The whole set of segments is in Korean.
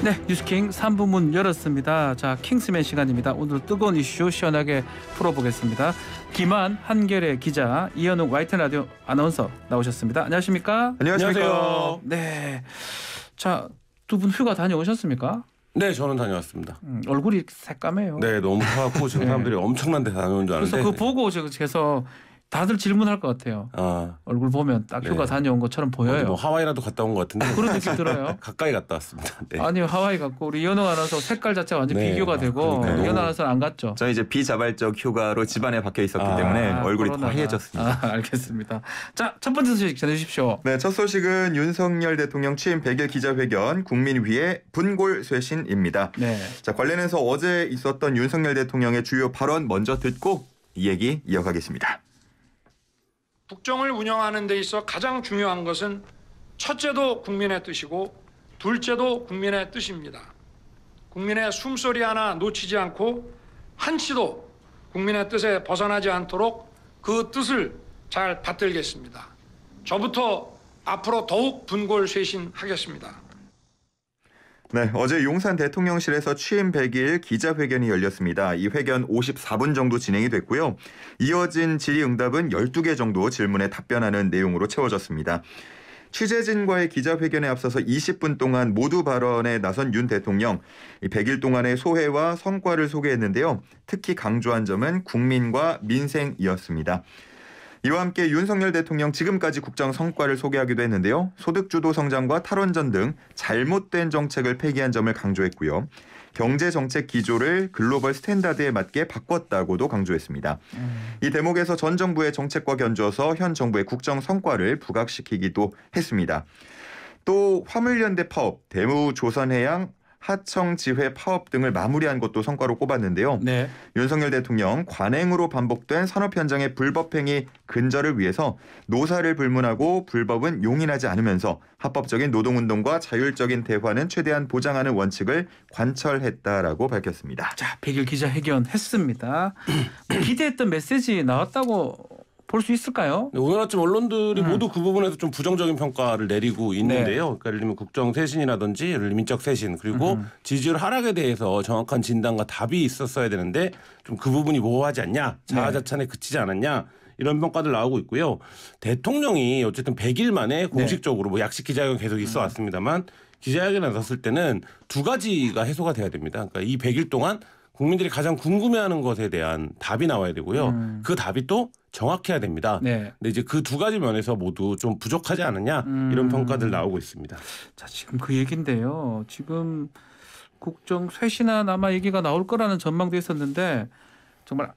네, 뉴스킹 3부 문 열었습니다. 자, 킹스맨 시간입니다. 오늘 뜨거운 이슈 시원하게 풀어보겠습니다. 김한 한겨레 기자, 이현웅 YTN 라디오 아나운서 나오셨습니다. 안녕하십니까? 안녕하세요. 네, 자, 두 분 휴가 다녀오셨습니까? 네, 저는 다녀왔습니다. 얼굴이 새까매요. 네, 너무 타갖고 지금 사람들이 엄청난 데 다녀온 줄 아는데. 그래서 그거 보고 그래서 다들 질문할 것 같아요. 얼굴 보면 딱 휴가 다녀온 것처럼 보여요. 뭐 하와이라도 갔다 온 것 같은데. 그런 느낌 들어요. 가까이 갔다 왔습니다. 네. 아니요, 하와이 갔고 우리 이현웅 아나운서 색깔 자체가 완전 비교가 되고 이현웅 아나운서는 안 갔죠. 저는 이제 비자발적 휴가로 집안에 박혀 있었기 때문에 얼굴이 더 하얘졌습니다. 알겠습니다. 자, 첫 번째 소식 전해주십시오. 네, 첫 소식은 윤석열 대통령 취임 100일 기자회견 국민위해 분골쇄신입니다. 네. 자, 관련해서 어제 있었던 윤석열 대통령의 주요 발언 먼저 듣고 이 얘기 이어가겠습니다. 국정을 운영하는 데 있어 가장 중요한 것은 첫째도 국민의 뜻이고 둘째도 국민의 뜻입니다. 국민의 숨소리 하나 놓치지 않고 한치도 국민의 뜻에 벗어나지 않도록 그 뜻을 잘 받들겠습니다. 저부터 앞으로 더욱 분골쇄신하겠습니다. 네, 어제 용산 대통령실에서 취임 100일 기자회견이 열렸습니다. 이 회견 54분 정도 진행이 됐고요. 이어진 질의응답은 12개 정도 질문에 답변하는 내용으로 채워졌습니다. 취재진과의 기자회견에 앞서서 20분 동안 모두 발언에 나선 윤 대통령, 100일 동안의 소회와 성과를 소개했는데요. 특히 강조한 점은 국민과 민생이었습니다. 이와 함께 윤석열 대통령 지금까지 국정 성과를 소개하기도 했는데요. 소득주도 성장과 탈원전 등 잘못된 정책을 폐기한 점을 강조했고요. 경제정책 기조를 글로벌 스탠다드에 맞게 바꿨다고도 강조했습니다. 이 대목에서 전 정부의 정책과 견주어서 현 정부의 국정 성과를 부각시키기도 했습니다. 또 화물연대 파업, 대무조선해양 하청지회 파업 등을 마무리한 것도 성과로 꼽았는데요. 네. 윤석열 대통령 관행으로 반복된 산업 현장의 불법행위 근절을 위해서 노사를 불문하고 불법은 용인하지 않으면서 합법적인 노동운동과 자율적인 대화는 최대한 보장하는 원칙을 관철했다라고 밝혔습니다. 자, 100일 기자회견 했습니다. 기대했던 메시지 나왔다고 볼 수 있을까요? 네, 오늘 아침 언론들이 모두 그 부분에서 좀 부정적인 평가를 내리고 있는데요. 그러니까 예를 들면 국정 쇄신이라든지 예를 들면 민적 쇄신 그리고 지지율 하락에 대해서 정확한 진단과 답이 있었어야 되는데 좀 그 부분이 모호하지 않냐, 자아자찬에 그치지 않았냐 이런 평가들 나오고 있고요. 대통령이 어쨌든 100일 만에 공식적으로 뭐 약식 기자회견 계속 있어 왔습니다만 기자회견에 나섰을 때는 두 가지가 해소가 돼야 됩니다. 그러니까 이 100일 동안 국민들이 가장 궁금해하는 것에 대한 답이 나와야 되고요. 그 답이 또 정확해야 됩니다. 네. 근데 이제 그 두 가지 면에서 모두 좀 부족하지 않느냐 이런 평가들 나오고 있습니다. 자, 지금 그 얘기인데요. 지금 국정 쇄신안 아마 얘기가 나올 거라는 전망도 있었는데 정말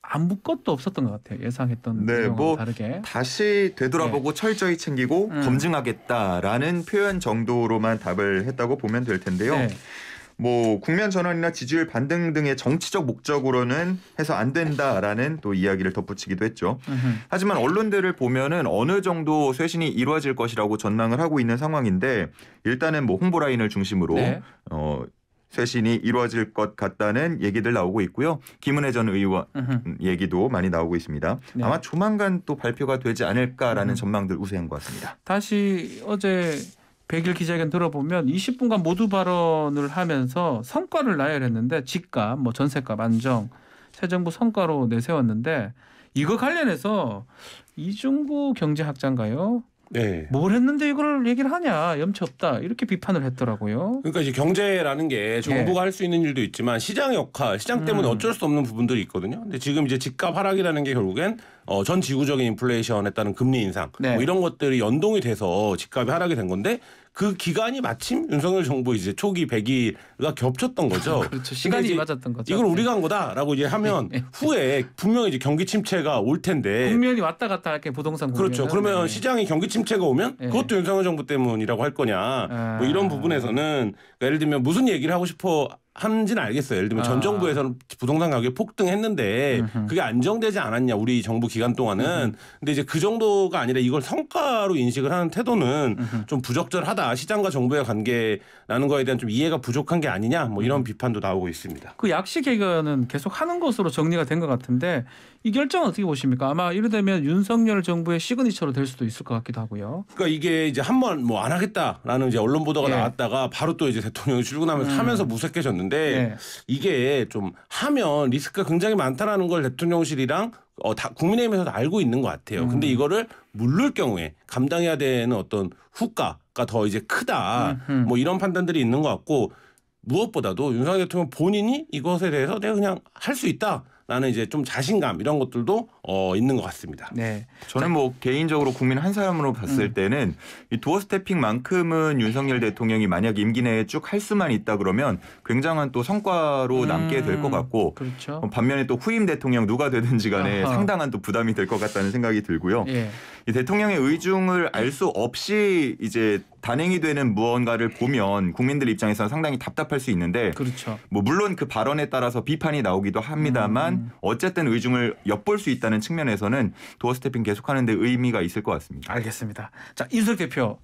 아무것도 없었던 것 같아요. 예상했던 내용과 다르게. 다시 되돌아보고 철저히 챙기고 검증하겠다라는 표현 정도로만 답을 했다고 보면 될 텐데요. 네. 뭐 국면 전환이나 지지율 반등 등의 정치적 목적으로는 해서 안 된다라는 또 이야기를 덧붙이기도 했죠. 하지만 언론들을 보면은 어느 정도 쇄신이 이루어질 것이라고 전망을 하고 있는 상황인데 일단은 뭐 홍보 라인을 중심으로 쇄신이 이루어질 것 같다는 얘기들 나오고 있고요. 김은혜 전 의원 얘기도 많이 나오고 있습니다. 네. 아마 조만간 또 발표가 되지 않을까라는 전망들 우세한 것 같습니다. 다시 어제 100일 기자회견 들어보면 20분간 모두 발언을 하면서 성과를 나열했는데 집값, 뭐 전세값 안정, 새 정부 성과로 내세웠는데 이거 관련해서 이중구 경제학자인가요? 네. 뭘 했는데 이걸 얘기를 하냐, 염치 없다 이렇게 비판을 했더라고요. 그러니까 이제 경제라는 게 정부가 할 수 있는 일도 있지만 시장의 역할, 시장 때문에 어쩔 수 없는 부분들이 있거든요. 근데 지금 이제 집값 하락이라는 게 결국엔 전 지구적인 인플레이션에 따른 금리 인상 뭐 이런 것들이 연동이 돼서 집값이 하락이 된 건데 그 기간이 마침 윤석열 정부 이제 초기 100일과 겹쳤던 거죠. 그렇죠. 시간이 맞았던 거죠. 이걸 우리가 한 거다라고 이제 하면 후에 분명히 이제 경기 침체가 올 텐데. 국면이 왔다 갔다 할게 부동산 국면. 그렇죠. 그러면 시장이 경기 침체가 오면 그것도 윤석열 정부 때문이라고 할 거냐. 뭐 이런 부분에서는 그러니까 예를 들면 무슨 얘기를 하고 싶어 한지는 알겠어요. 예를 들면 전 정부에서는 부동산 가격이 폭등했는데 그게 안정되지 않았냐 우리 정부 기간 동안은. 근데 이제 그 정도가 아니라 이걸 성과로 인식을 하는 태도는 좀 부적절하다. 시장과 정부의 관계라는 거에 대한 좀 이해가 부족한 게 아니냐 뭐 이런 비판도 나오고 있습니다. 그 약식 개헌은 계속 하는 것으로 정리가 된 것 같은데 이 결정은 어떻게 보십니까? 아마 이러다면 윤석열 정부의 시그니처로 될 수도 있을 것 같기도 하고요. 그러니까 이게 이제 한번 뭐 안 하겠다라는 이제 언론 보도가 예. 나왔다가 바로 또 이제 대통령이 출근하면서 하면서 무색해졌는데 예. 이게 좀 하면 리스크가 굉장히 많다라는 걸 대통령실이랑 다 국민의힘에서도 알고 있는 것 같아요. 근데 이거를 물를 경우에 감당해야 되는 어떤 후과가 더 이제 크다. 뭐 이런 판단들이 있는 것 같고 무엇보다도 윤석열 대통령 본인이 이것에 대해서 내가 그냥 할 수 있다. 라는 이제 좀 자신감 이런 것들도 있는 것 같습니다. 네. 저는 뭐 개인적으로 국민 한 사람으로 봤을 때는 이 도어 스태핑만큼은 윤석열 대통령이 만약 임기 내에 쭉 할 수만 있다 그러면 굉장한 또 성과로 남게 될 것 같고 그렇죠. 반면에 또 후임 대통령 누가 되든지 간에 아하. 상당한 또 부담이 될 것 같다는 생각이 들고요. 예. 이 대통령의 의중을 알 수 없이 이제 단행이 되는 무언가를 보면 국민들 입장에서는 상당히 답답할 수 있는데 그렇죠. 뭐 물론 그 발언에 따라서 비판이 나오기도 합니다만 어쨌든 의중을 엿볼 수 있다는 측면에서는 도어 스태핑 계속하는 데 의미가 있을 것 같습니다. 알겠습니다. 자, 이준석 대표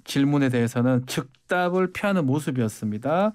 질문에 대해서는 즉답을 피하는 모습이었습니다.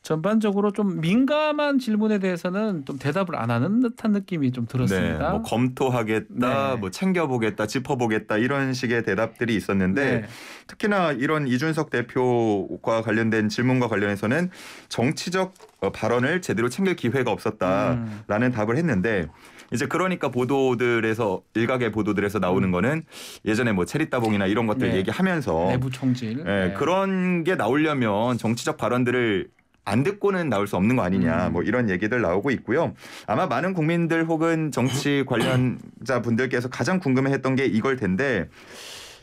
전반적으로 좀 민감한 질문에 대해서는 좀 대답을 안 하는 듯한 느낌이 좀 들었습니다. 네, 뭐 검토하겠다, 네. 뭐 챙겨보겠다, 짚어보겠다 이런 식의 대답들이 있었는데 네. 특히나 이런 이준석 대표와 관련된 질문과 관련해서는 정치적 발언을 제대로 챙길 기회가 없었다라는 답을 했는데 이제 그러니까 보도들에서 일각의 보도들에서 나오는 거는 예전에 뭐 체리따봉이나 이런 것들 네. 얘기하면서 내부 총질. 예, 네. 그런 게 나오려면 정치적 발언들을 안 듣고는 나올 수 없는 거 아니냐 뭐 이런 얘기들 나오고 있고요. 아마 많은 국민들 혹은 정치 관련자 분들께서 가장 궁금해했던 게 이걸 텐데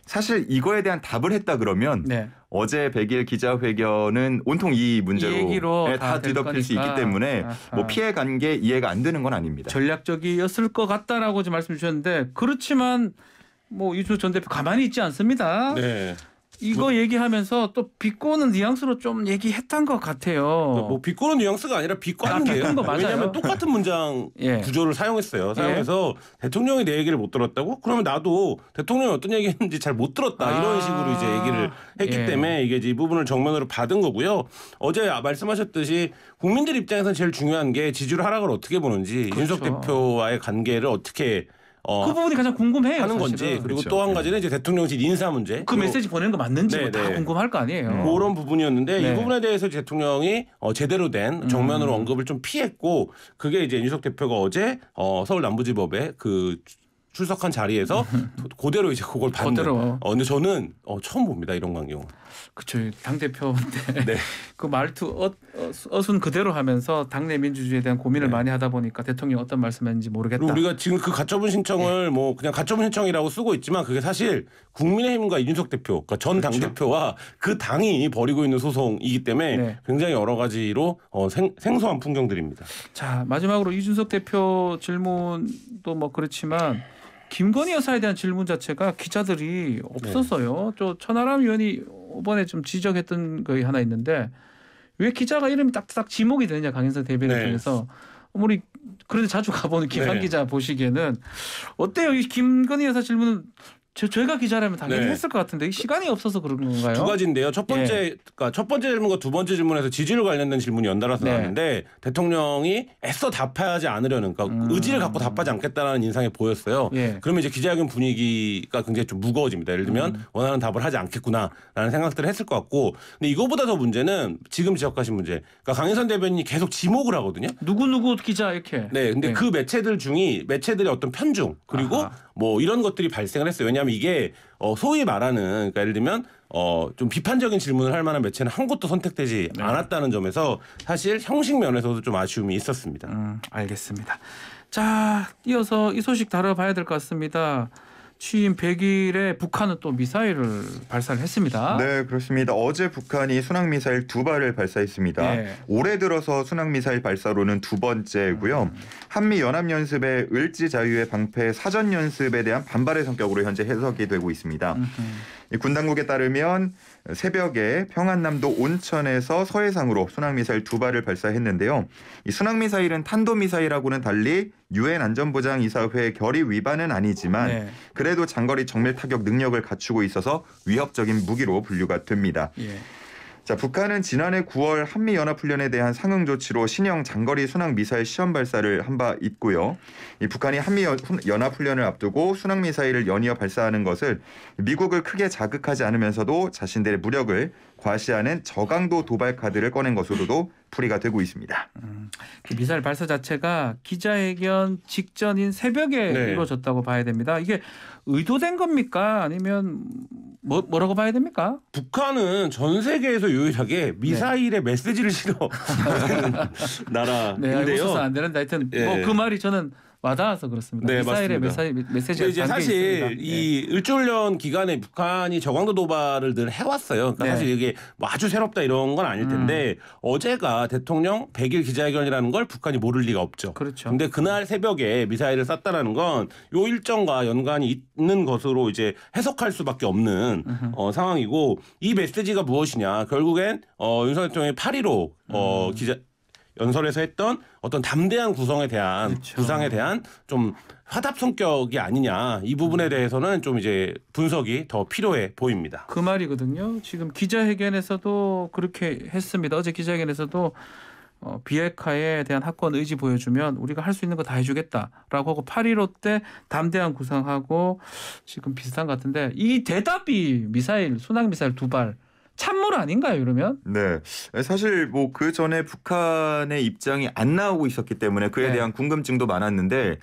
사실 이거에 대한 답을 했다 그러면 네. 어제 100일 기자회견은 온통 이 문제로 이 얘기로 네, 다 다 뒤덮일 수 거니까. 있기 때문에 아하. 뭐 피해 간 게 이해가 안 되는 건 아닙니다. 전략적이었을 것 같다라고 지금 말씀 주셨는데 그렇지만 뭐 이준석 전 대표 가만히 있지 않습니다. 네. 이거 얘기하면서 또 비꼬는 뉘앙스로 좀 얘기했던 것 같아요. 뭐 비꼬는 뉘앙스가 아니라 비꼬는데요. 비꼬는 거 맞아요. 왜냐하면 똑같은 문장 예. 구조를 사용했어요. 사용해서 대통령이 내 얘기를 못 들었다고? 그러면 나도 대통령이 어떤 얘기했는지 잘 못 들었다. 이런 식으로 이제 얘기를 했기 예. 때문에 이게 이제 이 부분을 정면으로 받은 거고요. 어제 말씀하셨듯이 국민들 입장에서는 제일 중요한 게 지지율 하락을 어떻게 보는지 그렇죠. 이준석 대표와의 관계를 어떻게 그 부분이 가장 궁금해요. 하는 사실은. 건지 그리고 그렇죠. 또 한 가지는 이제 대통령실 인사 문제. 그 메시지 보내는 거 맞는지 네, 다 네. 궁금할 거 아니에요. 그런 부분이었는데 네. 이 부분에 대해서 대통령이 제대로 된 정면으로 언급을 좀 피했고 그게 이제 이준석 대표가 어제 서울 남부지법에 그 출석한 자리에서 그대로 이제 그걸 받는. 그대로. 근데 저는 처음 봅니다 이런 광경. 그렇죠. 당 대표인데 네. 그 말투 어순 그대로 하면서 당내 민주주의에 대한 고민을 네. 많이 하다 보니까 대통령이 어떤 말씀했는지 모르겠다. 그리고 우리가 지금 그 가처분 신청을 뭐 그냥 가처분 신청이라고 쓰고 있지만 그게 사실 국민의힘과 이준석 대표, 그러니까 전 그렇죠. 당대표와 그 당이 벌이고 있는 소송이기 때문에 네. 굉장히 여러 가지로 생소한 풍경들입니다. 자, 마지막으로 이준석 대표 질문도 뭐 그렇지만 김건희 여사에 대한 질문 자체가 기자들이 없었어요. 또 천하람 의원이 이번에 좀 지적했던 거 하나 있는데 왜 기자가 이름이 딱딱 지목이 되느냐 강인석 대변인 네. 통해서 우리 그런데 자주 가보는 김한 네. 기자 보시기에는 어때요? 이 김건희 여사 질문은 저희가 기자라면 당연히 네. 했을 것 같은데 시간이 없어서 그런 건가요? 두 가지인데요. 첫 번째, 그러니까 첫 번째 질문과 두 번째 질문에서 지지율 관련된 질문이 연달아서 네. 나왔는데 대통령이 애써 답하지 않으려는, 그러니까 의지를 갖고 답하지 않겠다라는 인상이 보였어요. 예. 그러면 이제 기자회견 분위기가 굉장히 좀 무거워집니다. 예를 들면 원하는 답을 하지 않겠구나라는 생각들을 했을 것 같고, 근데 이거보다 더 문제는 지금 지적하신 문제. 그러니까 강인선 대변인이 계속 지목을 하거든요. 누구 기자 이렇게. 네, 근데 그 매체들 중이 매체들의 어떤 편중 그리고 아하. 뭐 이런 것들이 발생을 했어요. 왜냐하면 이게 소위 말하는, 그러니까 예를 들면 좀 비판적인 질문을 할 만한 매체는 한 곳도 선택되지 않았다는 점에서 사실 형식 면에서도 좀 아쉬움이 있었습니다. 알겠습니다. 자, 이어서 이 소식 다뤄봐야 될 것 같습니다. 취임 100일에 북한은 또 미사일을 발사를 했습니다. 네, 그렇습니다. 어제 북한이 순항미사일 2발을 발사했습니다. 네. 올해 들어서 순항미사일 발사로는 두 번째고요. 한미 연합연습의 을지 자유의 방패 사전 연습에 대한 반발의 성격으로 현재 해석이 되고 있습니다. 이 군 당국에 따르면 새벽에 평안남도 온천에서 서해상으로 순항미사일 2발을 발사했는데요. 이 순항미사일은 탄도미사일하고는 달리 유엔 안전보장이사회 결의 위반은 아니지만 네. 그래도 장거리 정밀 타격 능력을 갖추고 있어서 위협적인 무기로 분류가 됩니다. 예. 자, 북한은 지난해 9월 한미연합훈련에 대한 상응 조치로 신형 장거리 순항미사일 시험 발사를 한 바 있고요. 이 북한이 한미연합훈련을 앞두고 순항미사일을 연이어 발사하는 것을 미국을 크게 자극하지 않으면서도 자신들의 무력을 과시하는 저강도 도발 카드를 꺼낸 것으로도 풀이가 되고 있습니다. 그 미사일 발사 자체가 기자회견 직전인 새벽에 네. 이루어졌다고 봐야 됩니다. 이게 의도된 겁니까? 아니면 뭐라고 봐야 됩니까? 북한은 전 세계에서 유일하게 미사일에 메시지를 실어하는 네, 나라인데요. 웃어서 안 되는데 하여튼 예. 뭐 그 말이 저는 와닿아서 그렇습니다. 네, 미사일에 맞습니다. 메시지가 이제 담겨 사실 있습니다. 이 일주훈련 기간에 북한이 저강도 도발을 늘 해왔어요. 그러니까 네. 사실 이게 뭐 아주 새롭다 이런 건 아닐 텐데 어제가 대통령 100일 기자회견이라는 걸 북한이 모를 리가 없죠. 그렇죠. 근데 그날 새벽에 미사일을 쐈다라는 건 요 일정과 연관이 있는 것으로 이제 해석할 수밖에 없는 상황이고 이 메시지가 무엇이냐. 결국엔 윤석열 대통령이 8.15 기자 연설에서 했던 어떤 담대한 구성에 대한 그렇죠. 구상에 대한 좀 화답 성격이 아니냐 이 부분에 대해서는 좀 이제 분석이 더 필요해 보입니다. 그 말이거든요. 지금 기자회견에서도 그렇게 했습니다. 어제 기자회견에서도 비핵화에 대한 확고한 의지 보여주면 우리가 할 수 있는 거 다 해주겠다라고 하고 8.15 때 담대한 구상하고 지금 비슷한 것 같은데 이 대답이 미사일 순항미사일 2발 참물 아닌가요, 이러면? 네, 사실 뭐 그 전에 북한의 입장이 안 나오고 있었기 때문에 그에 네. 대한 궁금증도 많았는데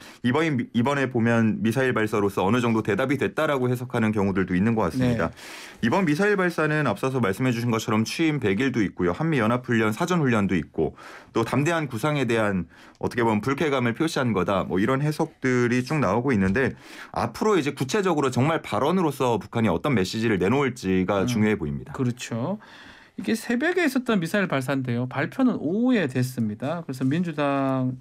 이번에 보면 미사일 발사로서 어느 정도 대답이 됐다라고 해석하는 경우들도 있는 것 같습니다. 네. 이번 미사일 발사는 앞서서 말씀해주신 것처럼 취임 100일도 있고요, 한미 연합훈련 사전 훈련도 있고 또 담대한 구상에 대한 어떻게 보면 불쾌감을 표시한 거다. 뭐 이런 해석들이 쭉 나오고 있는데 앞으로 이제 구체적으로 정말 발언으로서 북한이 어떤 메시지를 내놓을지가 중요해 보입니다. 그렇죠. 이게 새벽에 있었던 미사일 발사인데요. 발표는 오후에 됐습니다. 그래서 민주당은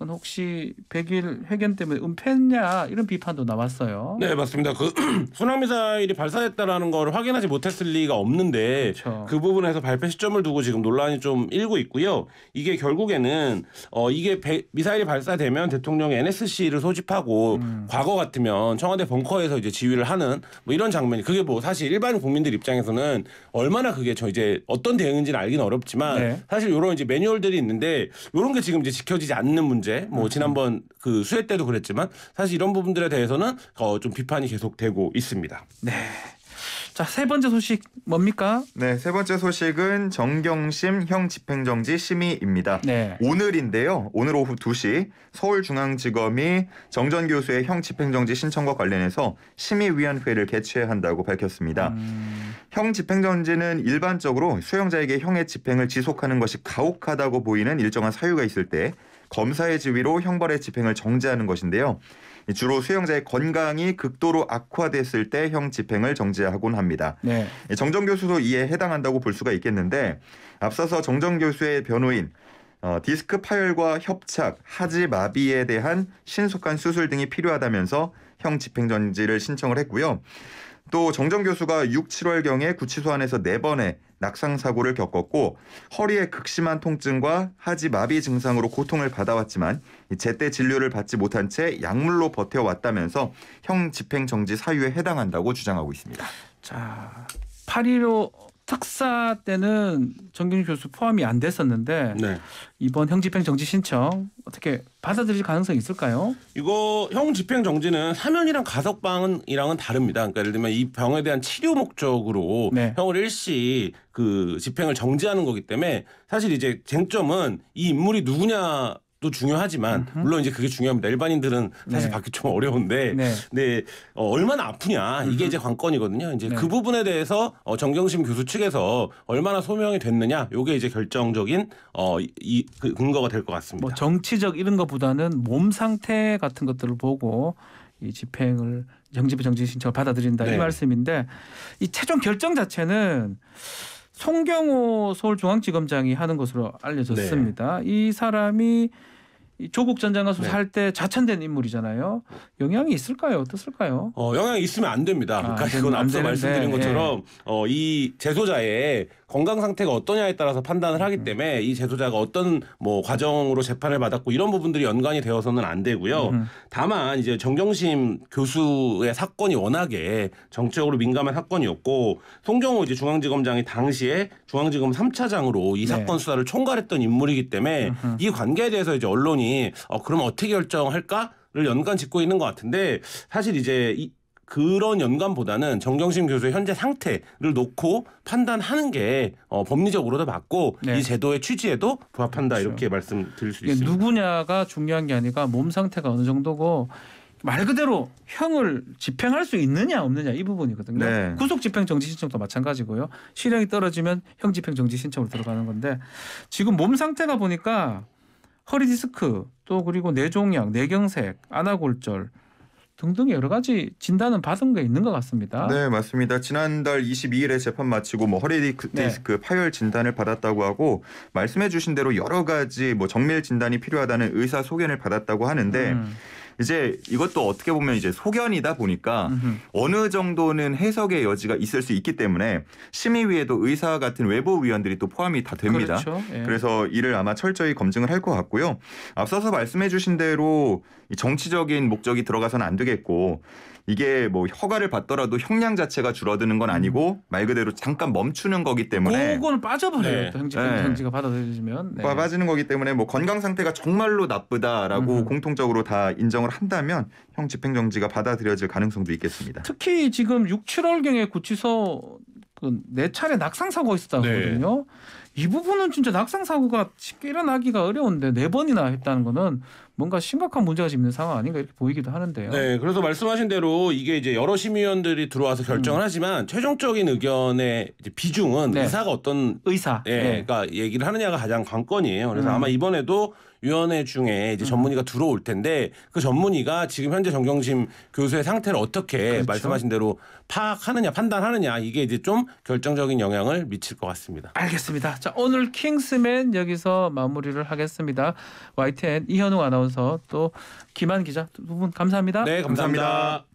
혹시 100일 회견 때문에 은폐냐 이런 비판도 나왔어요. 네, 맞습니다. 그 순항미사일이 발사됐다라는 걸 확인하지 못했을 리가 없는데 그렇죠. 그 부분에서 발표 시점을 두고 지금 논란이 좀 일고 있고요. 이게 결국에는 이게 미사일이 발사되면 대통령이 NSC를 소집하고 과거 같으면 청와대 벙커에서 이제 지휘를 하는 뭐 이런 장면이 그게 뭐 사실 일반 국민들 입장에서는 얼마나 그게 저 이제 어떤 대응인지는 알기는 어렵지만 네. 사실 이런 이제 매뉴얼들이 있는데 이런 게 지금 이제 지켜지지 않는 문제. 뭐 지난번 그 수해 때도 그랬지만 사실 이런 부분들에 대해서는 좀 비판이 계속되고 있습니다. 네. 자, 세 번째 소식 뭡니까? 네, 세 번째 소식은 정경심 형 집행정지 심의입니다. 네. 오늘인데요. 오늘 오후 2시 서울중앙지검이 정 전 교수의 형 집행정지 신청과 관련해서 심의위원회를 개최해야 한다고 밝혔습니다. 형 집행정지는 일반적으로 수용자에게 형의 집행을 지속하는 것이 가혹하다고 보이는 일정한 사유가 있을 때 검사의 지위로 형벌의 집행을 정지하는 것인데요. 주로 수용자의 건강이 극도로 악화됐을 때 형 집행을 정지하곤 합니다. 네. 정 전 교수도 이에 해당한다고 볼 수가 있겠는데 앞서서 정 전 교수의 변호인 디스크 파열과 협착, 하지 마비에 대한 신속한 수술 등이 필요하다면서 형 집행정지를 신청을 했고요. 또 정 전 교수가 6, 7월경에 구치소안에서 4번의 낙상 사고를 겪었고 허리에 극심한 통증과 하지 마비 증상으로 고통을 받아왔지만 제때 진료를 받지 못한 채 약물로 버텨왔다면서 형 집행정지 사유에 해당한다고 주장하고 있습니다. 자, 8.15 특사 때는 정경심 교수 포함이 안 됐었는데 네. 이번 형 집행정지 신청 어떻게 받아들일 가능성이 있을까요? 이거 형 집행 정지는 사면이랑 가석방이랑은 다릅니다. 그러니까 예를 들면 이 병에 대한 치료 목적으로 네. 형을 일시 그 집행을 정지하는 거기 때문에 사실 이제 쟁점은 이 인물이 누구냐. 도 중요하지만 물론 이제 그게 중요합니다. 일반인들은 사실 네. 받기 좀 어려운데, 네. 근데 얼마나 아프냐 이게 이제 관건이거든요. 이제 네. 그 부분에 대해서 정경심 교수 측에서 얼마나 소명이 됐느냐, 요게 이제 결정적인 그 근거가 될 것 같습니다. 뭐 정치적 이런 것보다는 몸 상태 같은 것들을 보고 이 집행을 정지 신청을 받아들인다 네. 이 말씀인데 이 최종 결정 자체는 송경호 서울중앙지검장이 하는 것으로 알려졌습니다. 이 사람이 이 조국 전 장관 수사 네. 할 때 자천된 인물이잖아요. 영향이 있을까요? 어떻을까요? 영향이 있으면 안 됩니다. 그러니까 이건 안 앞서 되는데, 말씀드린 것처럼 이 재소자의 건강 상태가 어떠냐에 따라서 판단을 하기 때문에 이 재소자가 어떤 뭐 과정으로 재판을 받았고 이런 부분들이 연관이 되어서는 안 되고요. 다만 이제 정경심 교수의 사건이 워낙에 정치적으로 민감한 사건이었고 송경호 이제 중앙지검장이 당시에 중앙지검 3차장으로 이 네. 사건 수사를 총괄했던 인물이기 때문에 이 관계에 대해서 이제 언론이 그럼 어떻게 결정할까를 연관 짓고 있는 것 같은데 사실 이제 그런 연관보다는 정경심 교수의 현재 상태를 놓고 판단하는 게 법리적으로도 맞고 네. 이 제도의 취지에도 부합한다 그렇죠. 이렇게 말씀드릴 수 이게 있습니다. 누구냐가 중요한 게 아니라 몸 상태가 어느 정도고 말 그대로 형을 집행할 수 있느냐 없느냐 이 부분이거든요. 네. 구속 집행 정지 신청도 마찬가지고요. 실형이 떨어지면 형 집행 정지 신청으로 들어가는 건데 지금 몸 상태가 보니까 허리 디스크 또 그리고 뇌종양, 뇌경색, 안아골절 등등 여러 가지 진단은 받은 게 있는 것 같습니다. 네, 맞습니다. 지난달 22일에 재판 마치고 뭐 허리 디스크 파열 진단을 받았다고 하고 말씀해 주신 대로 여러 가지 뭐 정밀 진단이 필요하다는 의사 소견을 받았다고 하는데 이제 이것도 어떻게 보면 이제 소견이다 보니까 어느 정도는 해석의 여지가 있을 수 있기 때문에 심의위에도 의사 같은 외부 위원들이 또 포함이 다 됩니다. 그렇죠. 예. 그래서 이를 아마 철저히 검증을 할 것 같고요. 앞서서 말씀해 주신 대로 이 정치적인 목적이 들어가서는 안 되겠고 이게 뭐 허가를 받더라도 형량 자체가 줄어드는 건 아니고 말 그대로 잠깐 멈추는 거기 때문에 그거는 빠져버려요. 네. 또 형지가 받아들여지면. 네. 빠지는 거기 때문에 뭐 건강 상태가 정말로 나쁘다라고 음. 공통적으로 다 인정을 한다면 형 집행정지가 받아들여질 가능성도 있겠습니다. 특히 지금 6, 7월경에 구치소 그 4차례 낙상 사고가 있었다고 네. 하거든요. 이 부분은 진짜 낙상 사고가 쉽게 일어나기가 어려운데 4번이나 했다는 거는 뭔가 심각한 문제가 지금 있는 상황 아닌가 이렇게 보이기도 하는데요. 네, 그래서 말씀하신 대로 이게 이제 여러 심의위원들이 들어와서 결정을 하지만 최종적인 의견의 이제 비중은 네. 의사가 어떤 의사. 그러니까 얘기를 하느냐가 가장 관건이에요. 그래서 아마 이번에도 위원회 중에 이제 전문의가 들어올 텐데 그 전문의가 지금 현재 정경심 교수의 상태를 어떻게 그렇죠. 말씀하신 대로 파악하느냐 판단하느냐 이게 이제 좀 결정적인 영향을 미칠 것 같습니다. 알겠습니다. 자, 오늘 킹스맨 여기서 마무리를 하겠습니다. YTN 이현우 아나운서 또 김한 기자 두 분 감사합니다. 네, 감사합니다.